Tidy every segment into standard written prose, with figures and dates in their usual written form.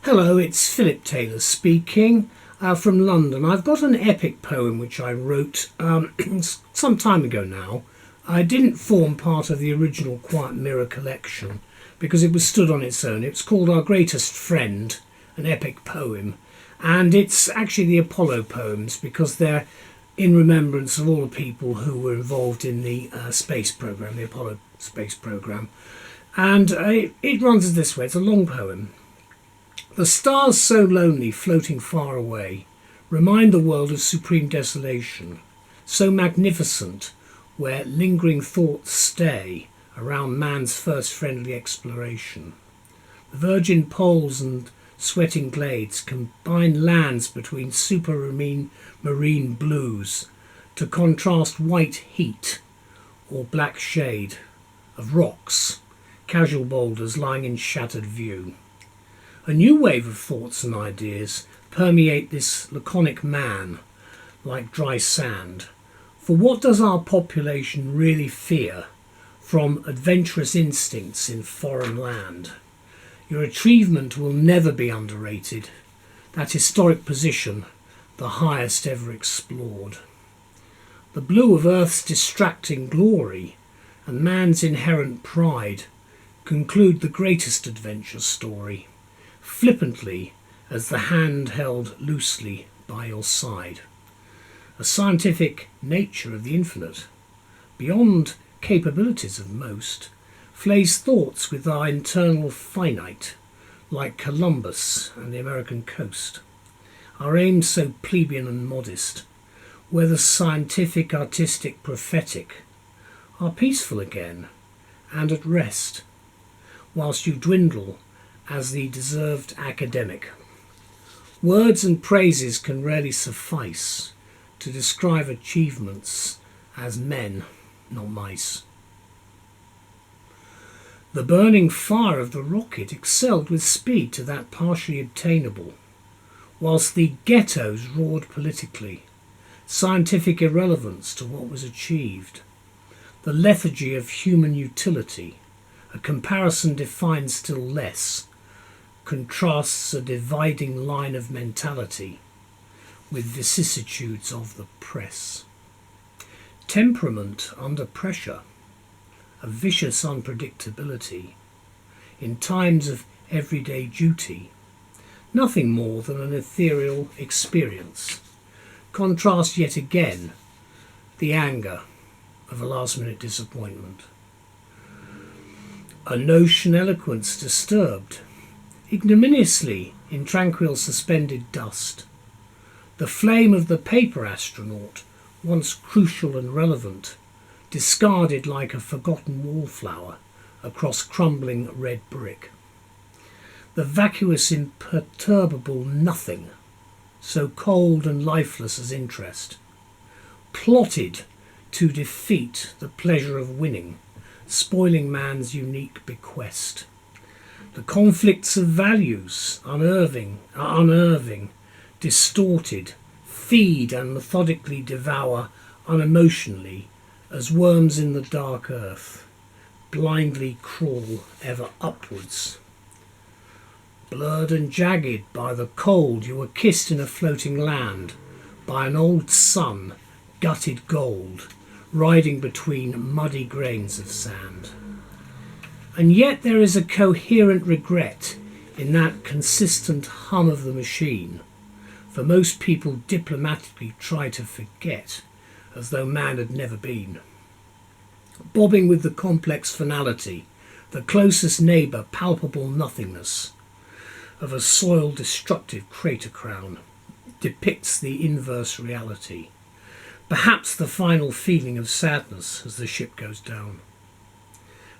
Hello, it's Phillip Taylor speaking from London. I've got an epic poem which I wrote some time ago now. I didn't form part of the original Quiet Mirror collection because it was stood on its own. It's called Our Greatest Friend, an epic poem. And it's actually the Apollo poems because they're in remembrance of all the people who were involved in the space program, the Apollo space program. And it runs as this way. It's a long poem. The stars so lonely, floating far away, remind the world of supreme desolation, so magnificent, where lingering thoughts stay around man's first friendly exploration. The virgin poles and sweating glades combine lands between marine blues to contrast white heat or black shade of rocks, casual boulders lying in shattered view. A new wave of thoughts and ideas permeate this laconic man like dry sand. For what does our population really fear from adventurous instincts in foreign land? Your achievement will never be underrated, that historic position, the highest ever explored. The blue of Earth's distracting glory and man's inherent pride conclude the greatest adventure story, flippantly as the hand held loosely by your side. A scientific nature of the infinite, beyond capabilities of most, flays thoughts with our internal finite, like Columbus and the American coast. Our aims so plebeian and modest, whether scientific, artistic, prophetic, are peaceful again and at rest, whilst you dwindle as the deserved academic. Words and praises can rarely suffice to describe achievements as men, not mice. The burning fire of the rocket excelled with speed to that partially obtainable, whilst the ghettos roared politically, scientific irrelevance to what was achieved. The lethargy of human utility, a comparison defined still less, contrasts a dividing line of mentality with vicissitudes of the press. Temperament under pressure, a vicious unpredictability, in times of everyday duty, nothing more than an ethereal experience. Contrast yet again the anger of a last-minute disappointment. A notion eloquence disturbed, ignominiously in tranquil suspended dust. The flame of the paper astronaut, once crucial and relevant, discarded like a forgotten wallflower across crumbling red brick. The vacuous imperturbable nothing, so cold and lifeless as interest, plotted to defeat the pleasure of winning, spoiling man's unique bequest. The conflicts of values, unnerving, distorted, feed and methodically devour unemotionally as worms in the dark earth, blindly crawl ever upwards. Blurred and jagged by the cold, you were kissed in a floating land by an old sun, gutted gold, riding between muddy grains of sand. And yet there is a coherent regret in that consistent hum of the machine, for most people diplomatically try to forget as though man had never been. Bobbing with the complex finality, the closest neighbour palpable nothingness of a soil destructive crater crown depicts the inverse reality, perhaps the final feeling of sadness as the ship goes down.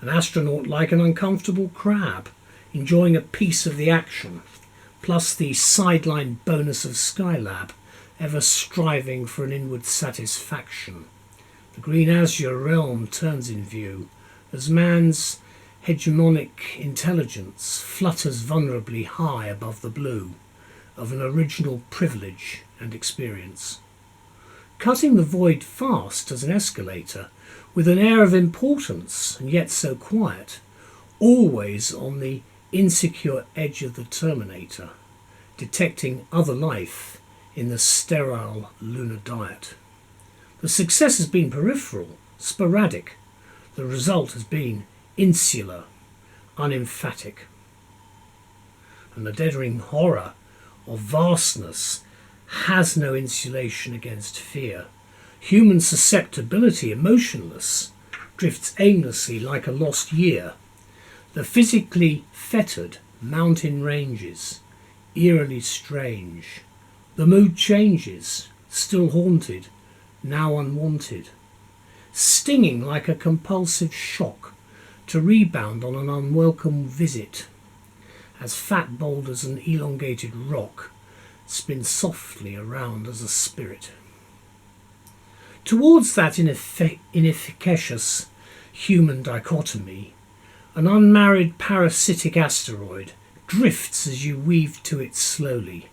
An astronaut like an uncomfortable crab, enjoying a piece of the action, plus the sideline bonus of Skylab, ever striving for an inward satisfaction. The green azure realm turns in view as man's hegemonic intelligence flutters vulnerably high above the blue of an original privilege and experience. Cutting the void fast as an escalator, with an air of importance and yet so quiet, always on the insecure edge of the Terminator, detecting other life in the sterile lunar diet. The success has been peripheral, sporadic. The result has been insular, unemphatic. And the deadening horror of vastness has no insulation against fear. Human susceptibility, emotionless, drifts aimlessly like a lost year. The physically fettered mountain ranges, eerily strange. The mood changes, still haunted, now unwanted. Stinging like a compulsive shock to rebound on an unwelcome visit, as fat boulders and elongated rock spin softly around as a spirit. Towards that inefficacious human dichotomy, an unmarried parasitic asteroid drifts as you weave to it slowly,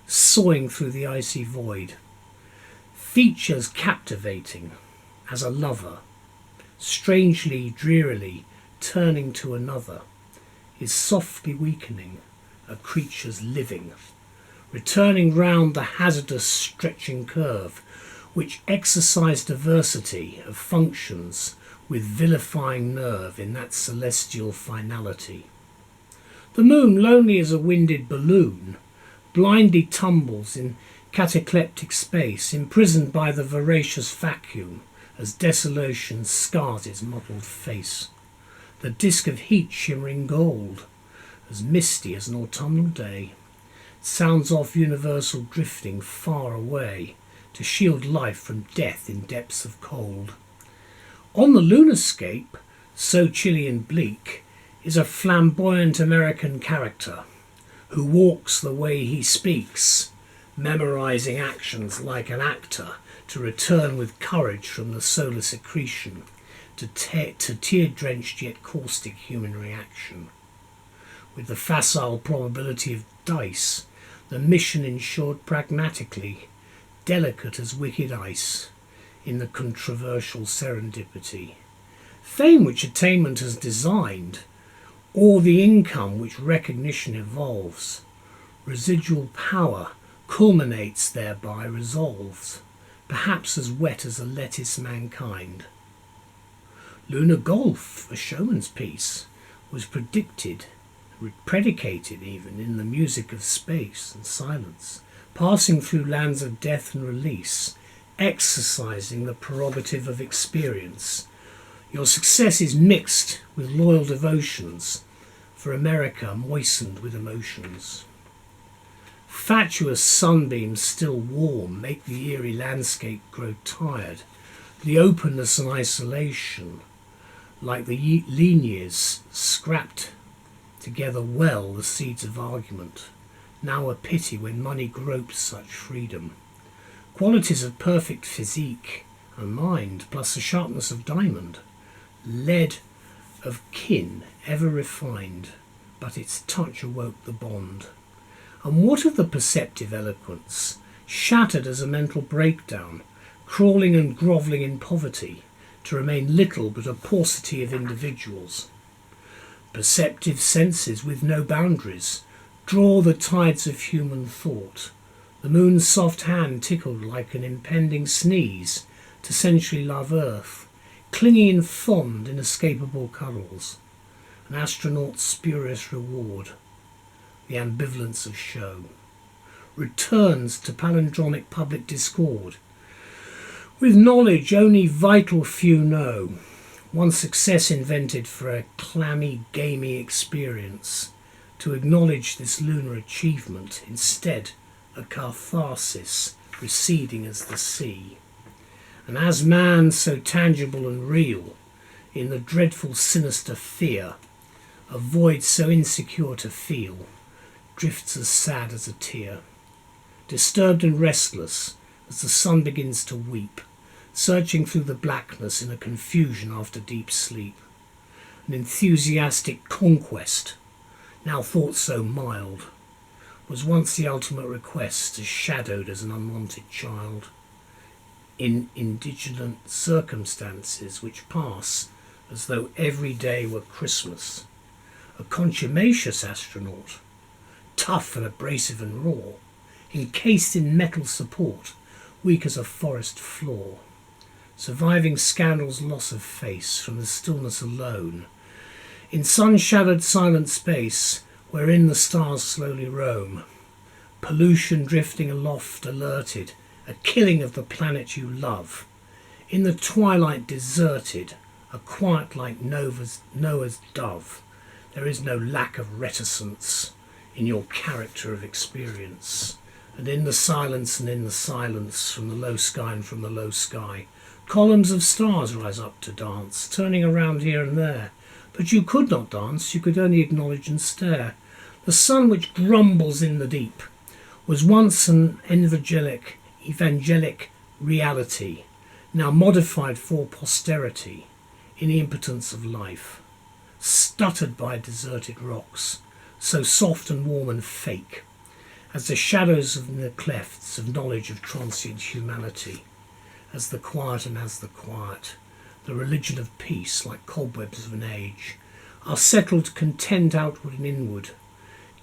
sawing through the icy void. Features captivating as a lover, strangely, drearily turning to another, is softly weakening a creature's living, returning round the hazardous stretching curve which exercised diversity of functions with vilifying nerve in that celestial finality. The moon, lonely as a winded balloon, blindly tumbles in catacleptic space, imprisoned by the voracious vacuum as desolation scars its mottled face. The disk of heat shimmering gold, as misty as an autumnal day, sounds off universal drifting far away to shield life from death in depths of cold. On the lunarscape, so chilly and bleak, is a flamboyant American character who walks the way he speaks, memorizing actions like an actor to return with courage from the solar secretion to tear-drenched yet caustic human reaction. With the facile probability of dice, the mission ensured pragmatically, delicate as wicked ice, in the controversial serendipity. Fame which attainment has designed, or the income which recognition evolves, residual power culminates thereby, resolves, perhaps as wet as a lettuce mankind. Lunar golf, a showman's piece, was predicated even in the music of space and silence, passing through lands of death and release, exercising the prerogative of experience. Your success is mixed with loyal devotions, for America moistened with emotions. Fatuous sunbeams still warm make the eerie landscape grow tired. The openness and isolation, like the lean years, scrapped together well the seeds of argument. Now a pity when money gropes such freedom. Qualities of perfect physique and mind, plus the sharpness of diamond, lead of kin ever refined, but its touch awoke the bond. And what of the perceptive eloquence, shattered as a mental breakdown, crawling and grovelling in poverty, to remain little but a paucity of individuals? Perceptive senses with no boundaries draw the tides of human thought. The moon's soft hand tickled like an impending sneeze to sensually love earth, clinging in fond, inescapable cuddles. An astronaut's spurious reward, the ambivalence of show, returns to palindromic public discord. With knowledge only vital few know, one success invented for a clammy, gamey experience, to acknowledge this lunar achievement, instead a catharsis receding as the sea. And as man so tangible and real, in the dreadful sinister fear, a void so insecure to feel, drifts as sad as a tear, disturbed and restless as the sun begins to weep, searching through the blackness in a confusion after deep sleep. An enthusiastic conquest, now thought so mild, was once the ultimate request, as shadowed as an unwanted child. In indigent circumstances which pass as though every day were Christmas, a contumacious astronaut, tough and abrasive and raw, encased in metal support, weak as a forest floor, surviving scandal's loss of face from the stillness alone, in sun-shadowed silent space wherein the stars slowly roam, pollution drifting aloft alerted, a killing of the planet you love, in the twilight deserted, a quiet like Noah's dove. There is no lack of reticence in your character of experience. And in the silence and in the silence, from the low sky and from the low sky, columns of stars rise up to dance, turning around here and there. But you could not dance, you could only acknowledge and stare. The sun which grumbles in the deep was once an evangelic reality, now modified for posterity in the impotence of life, stuttered by deserted rocks, so soft and warm and fake, as the shadows of the clefts of knowledge of transient humanity, as the quiet and as the quiet, the religion of peace, like cobwebs of an age, are settled content outward and inward,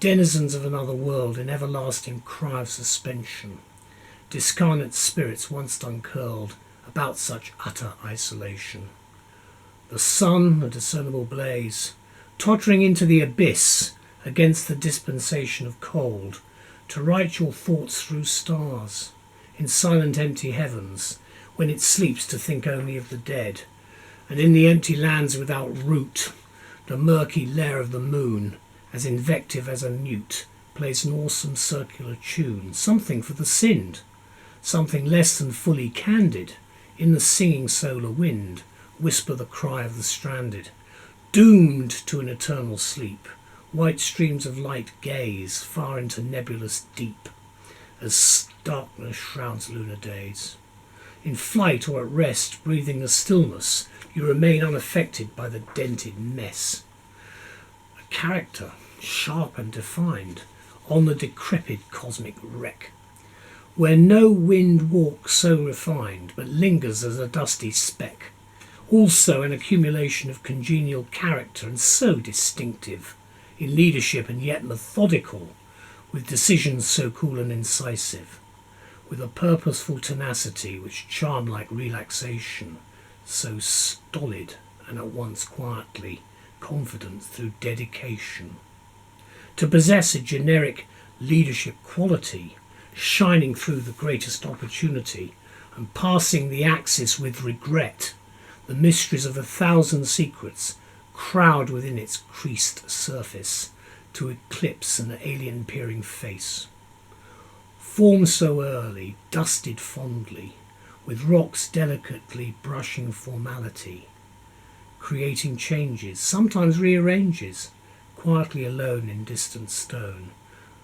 denizens of another world in everlasting cry of suspension, discarnate spirits once uncurled about such utter isolation. The sun, a discernible blaze, tottering into the abyss against the dispensation of cold, to write your thoughts through stars, in silent empty heavens, when it sleeps to think only of the dead, and in the empty lands without root, the murky lair of the moon, as invective as a mute, plays an awesome circular tune, something for the sinned, something less than fully candid, in the singing solar wind, whisper the cry of the stranded, doomed to an eternal sleep, white streams of light gaze far into nebulous deep, as darkness shrouds lunar days. In flight or at rest, breathing the stillness, you remain unaffected by the dented mess. A character, sharp and defined, on the decrepit cosmic wreck, where no wind walks so refined, but lingers as a dusty speck. Also an accumulation of congenial character, and so distinctive in leadership and yet methodical, with decisions so cool and incisive, with a purposeful tenacity which charmed like relaxation, so stolid and at once quietly confident through dedication. To possess a generic leadership quality, shining through the greatest opportunity and passing the axis with regret, the mysteries of 1,000 secrets crowd within its creased surface to eclipse an alien peering face. Formed so early, dusted fondly, with rocks delicately brushing formality, creating changes, sometimes rearranges, quietly alone in distant stone,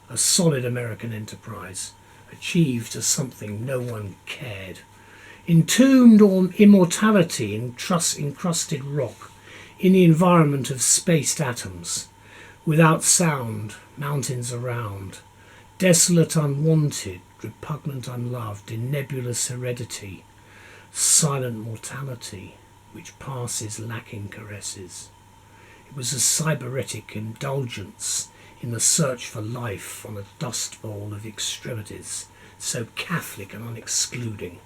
a solid American enterprise, achieved as something no one cared, entombed on immortality in encrusted rock, in the environment of spaced atoms, without sound, mountains around, desolate, unwanted, repugnant, unloved, in nebulous heredity, silent mortality, which passes lacking caresses. It was a cybernetic indulgence in the search for life on a dust bowl of extremities, so catholic and unexcluding,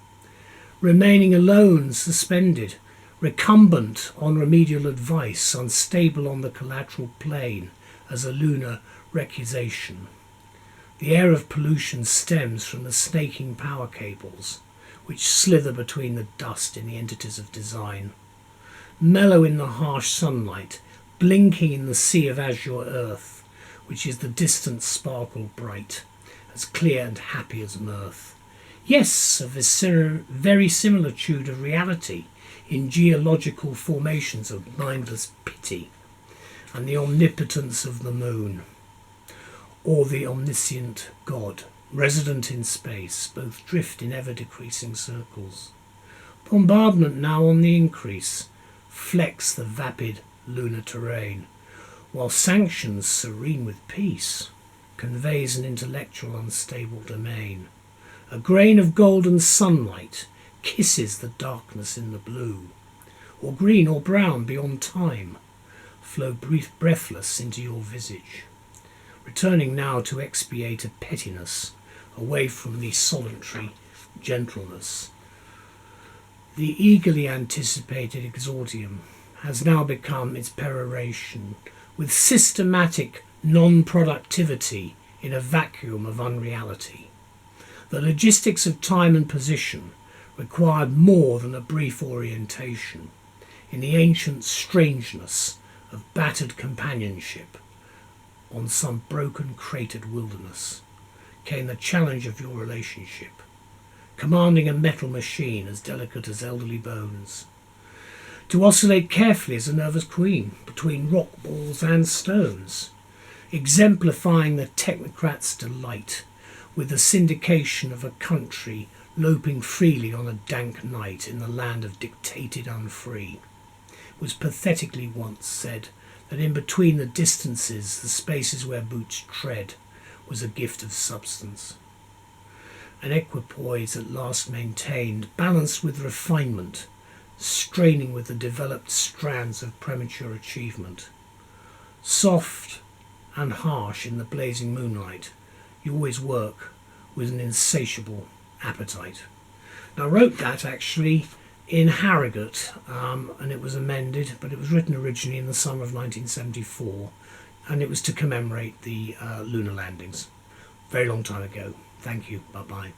remaining alone, suspended, recumbent on remedial advice, unstable on the collateral plane as a lunar recusation. The air of pollution stems from the snaking power cables, which slither between the dust in the entities of design. Mellow in the harsh sunlight, blinking in the sea of azure earth, which is the distant sparkle bright, as clear and happy as mirth. Yes, a very similitude of reality in geological formations of mindless pity, and the omnipotence of the moon, or the omniscient God, resident in space, both drift in ever-decreasing circles. Bombardment now on the increase, flecks the vapid lunar terrain, while sanctions serene with peace conveys an intellectual unstable domain. A grain of golden sunlight kisses the darkness in the blue, or green or brown beyond time, flow breathless into your visage, returning now to expiate a pettiness away from the solitary gentleness. The eagerly anticipated exordium has now become its peroration, with systematic non-productivity in a vacuum of unreality. The logistics of time and position required more than a brief orientation. In the ancient strangeness of battered companionship on some broken cratered wilderness came the challenge of your relationship, commanding a metal machine as delicate as elderly bones, to oscillate carefully as a nervous queen between rock balls and stones, exemplifying the technocrat's delight with the syndication of a country loping freely on a dank night in the land of dictated unfree. It was pathetically once said that in between the distances, the spaces where boots tread, was a gift of substance. An equipoise at last maintained, balanced with refinement, straining with the developed strands of premature achievement. Soft and harsh in the blazing moonlight, you always work with an insatiable appetite. Now, I wrote that actually in Harrogate, and it was amended, but it was written originally in the summer of 1974, and it was to commemorate the lunar landings. Very long time ago. Thank you. Bye-bye.